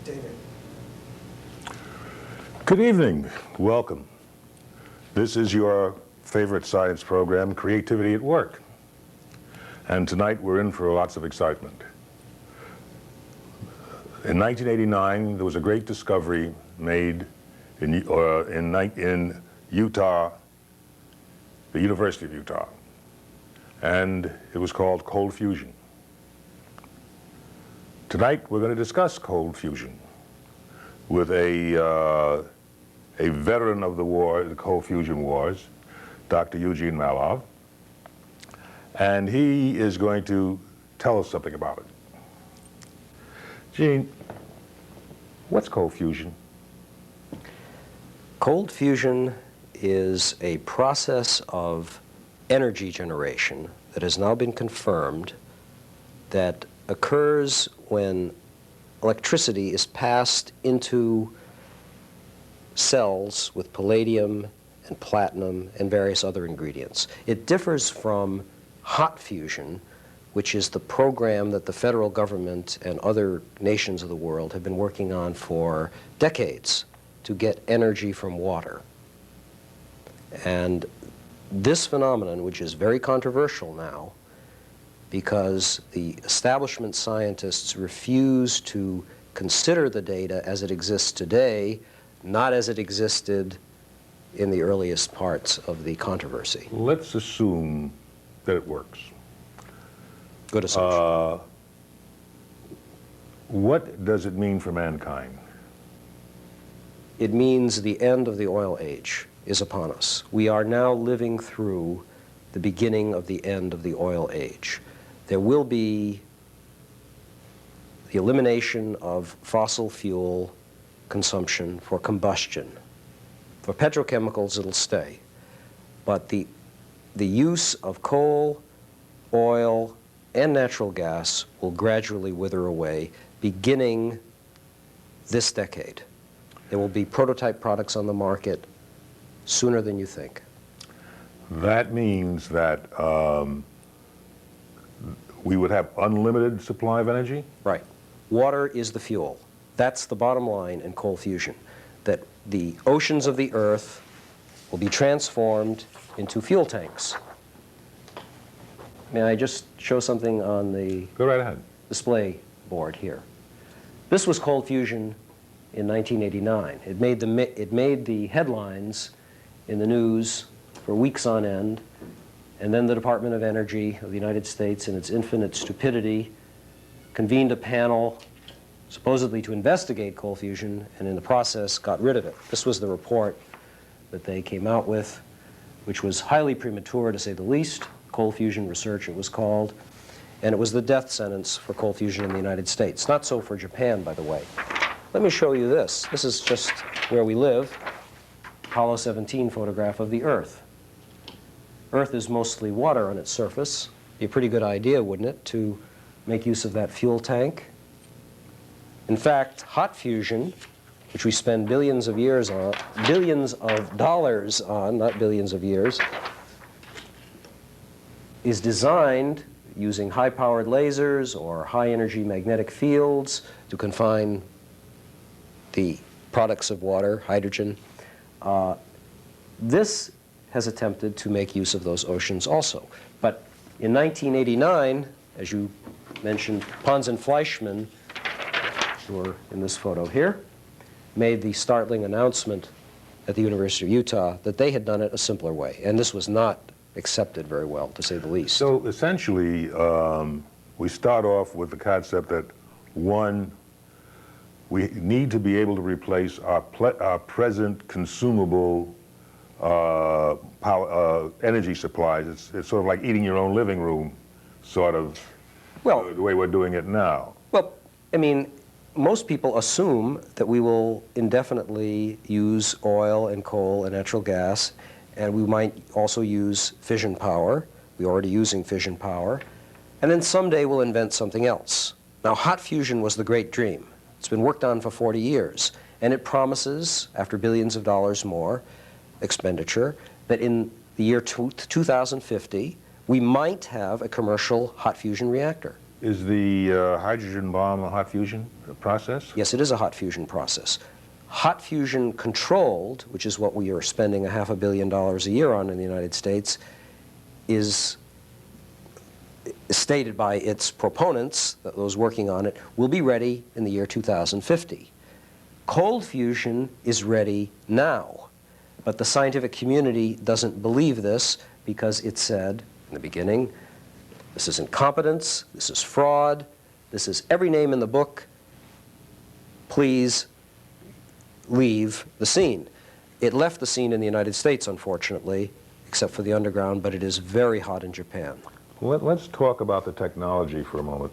David. Good evening. Welcome. This is your favorite science program, Creativity at Work. And tonight we're in for lots of excitement. In 1989, there was a great discovery made in Utah, the University of Utah, and it was called cold fusion. Tonight we're going to discuss cold fusion with a veteran of the war, the cold fusion wars, Dr. Eugene Mallove, and he is going to tell us something about it. Gene, what's cold fusion? Cold fusion is a process of energy generation that has now been confirmed that occurs when electricity is passed into cells with palladium and platinum and various other ingredients. It differs from hot fusion, which is the program that the federal government and other nations of the world have been working on for decades to get energy from water. And this phenomenon, which is very controversial now, because the establishment scientists refuse to consider the data as it exists today, not as it existed in the earliest parts of the controversy. Let's assume that it works. Good assumption. What does it mean for mankind? It means the end of the oil age is upon us. We are now living through the beginning of the end of the oil age. There will be the elimination of fossil fuel consumption for combustion. For petrochemicals, it'll stay. But the use of coal, oil, and natural gas will gradually wither away, beginning this decade. There will be prototype products on the market sooner than you think. That means that we would have unlimited supply of energy? Right. Water is the fuel. That's the bottom line in cold fusion, that the oceans of the Earth will be transformed into fuel tanks. May I just show something on the Go right ahead. display board here? This was cold fusion in 1989. It made the headlines in the news for weeks on end, and then the Department of Energy of the United States, in its infinite stupidity, convened a panel supposedly to investigate cold fusion, and in the process got rid of it. This was the report that they came out with, which was highly premature to say the least. Cold fusion research, it was called, and it was the death sentence for cold fusion in the United States. Not so for Japan, by the way. Let me show you this. This is just where we live. Apollo 17 photograph of the Earth. Earth is mostly water on its surface. Be a pretty good idea, wouldn't it, to make use of that fuel tank? In fact, hot fusion, which we spend billions of years on, billions of dollars on, not billions of years, is designed using high-powered lasers or high-energy magnetic fields to confine the products of water, hydrogen. This has attempted to make use of those oceans also. But in 1989, as you mentioned, Pons and Fleischmann, who are in this photo here, made the startling announcement at the University of Utah that they had done it a simpler way. And this was not accepted very well, to say the least. So essentially, we start off with the concept that, one, we need to be able to replace our present consumable energy supplies. It's sort of like eating your own living room, sort of, the way we're doing it now. Well, I mean, most people assume that we will indefinitely use oil and coal and natural gas, and we might also use fission power. We're already using fission power. And then someday we'll invent something else. Now, hot fusion was the great dream. It's been worked on for 40 years. And it promises, after billions of dollars more expenditure, that in the year 2050, we might have a commercial hot fusion reactor. Is the hydrogen bomb a hot fusion process? Yes, it is a hot fusion process. Hot fusion controlled, which is what we are spending $500 million a year on in the United States, is stated by its proponents, those working on it, will be ready in the year 2050. Cold fusion is ready now, but the scientific community doesn't believe this because it said in the beginning, this is incompetence, this is fraud, this is every name in the book, please leave the scene. It left the scene in the United States, unfortunately, except for the underground, but it is very hot in Japan. Let's talk about the technology for a moment.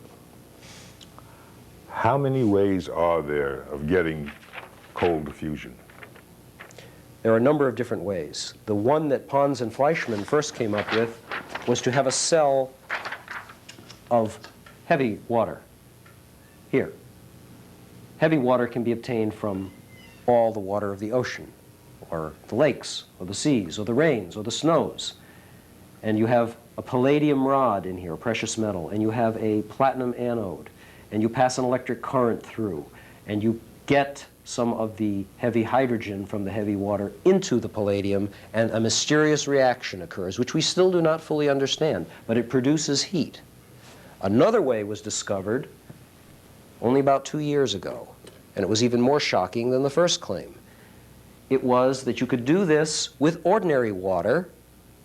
How many ways are there of getting cold fusion? There are a number of different ways. The one that Pons and Fleischmann first came up with was to have a cell of heavy water. Here. Heavy water can be obtained from all the water of the ocean, or the lakes, or the seas, or the rains, or the snows. And you have a palladium rod in here, a precious metal, and you have a platinum anode, and you pass an electric current through, and you get some of the heavy hydrogen from the heavy water into the palladium, and a mysterious reaction occurs, which we still do not fully understand, but it produces heat. Another way was discovered only about 2 years ago, and it was even more shocking than the first claim. It was that you could do this with ordinary water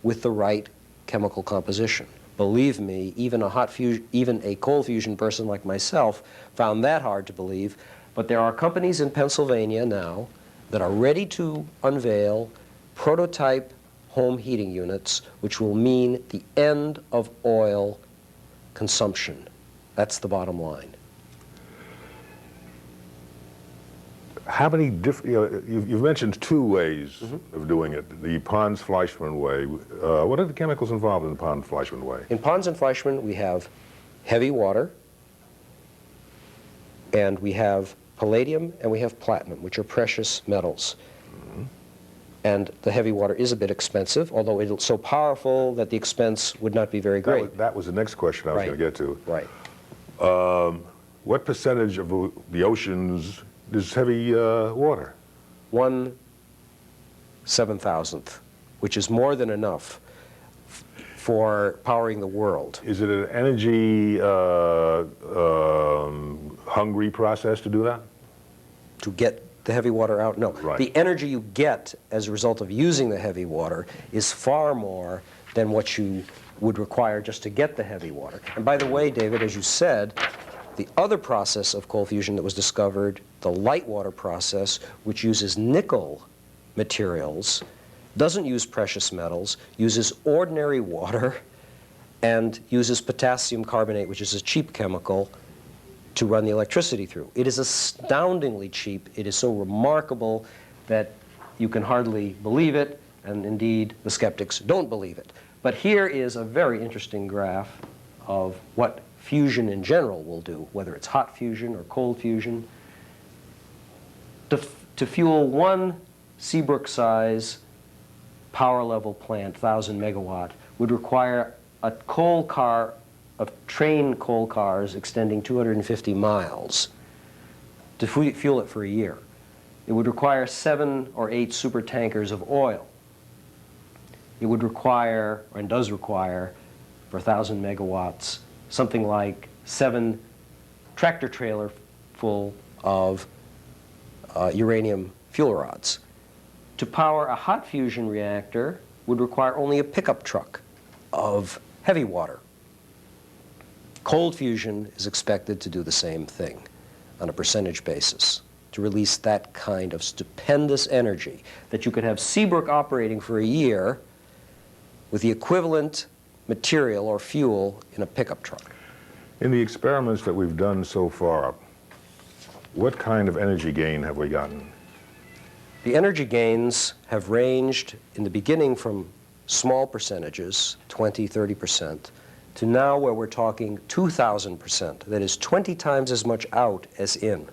with the right chemical composition. Believe me, even a cold fusion person like myself found that hard to believe, but there are companies in Pennsylvania now that are ready to unveil prototype home heating units, which will mean the end of oil consumption. That's the bottom line. How many different, you've mentioned 2 ways of doing it, the Pons-Fleischmann way. What are the chemicals involved in the Pons-Fleischmann way? In Pons and Fleischmann, we have heavy water, and we have palladium, and we have platinum, which are precious metals. And the heavy water is a bit expensive, although it's so powerful that the expense would not be very great. That was the next question I was going to get to. Right. What percentage of the oceans is heavy water? 1/7,000th, which is more than enough for powering the world. Is it an energy hungry process to do that? To get the heavy water out? No. Right. The energy you get as a result of using the heavy water is far more than what you would require just to get the heavy water. And by the way, David, as you said, the other process of cold fusion that was discovered, the light water process, which uses nickel materials, doesn't use precious metals, uses ordinary water, and uses potassium carbonate, which is a cheap chemical, to run the electricity through. It is astoundingly cheap. It is so remarkable that you can hardly believe it, and indeed the skeptics don't believe it. But here is a very interesting graph of what fusion in general will do, whether it's hot fusion or cold fusion. To fuel one Seabrook-size power level plant, 1,000 megawatt, would require a coal car, of train coal cars extending 250 miles to fuel it for a year. It would require 7 or 8 super tankers of oil. It would require, and does require, for 1,000 megawatts, something like 7 tractor trailer full of uranium fuel rods. To power a hot fusion reactor would require only a pickup truck of heavy water. Cold fusion is expected to do the same thing on a percentage basis, to release that kind of stupendous energy that you could have Seabrook operating for a year with the equivalent material or fuel in a pickup truck. In the experiments that we've done so far, what kind of energy gain have we gotten? The energy gains have ranged in the beginning from small percentages, 20, 30%, to now where we're talking 2,000%. That is 20 times as much out as in.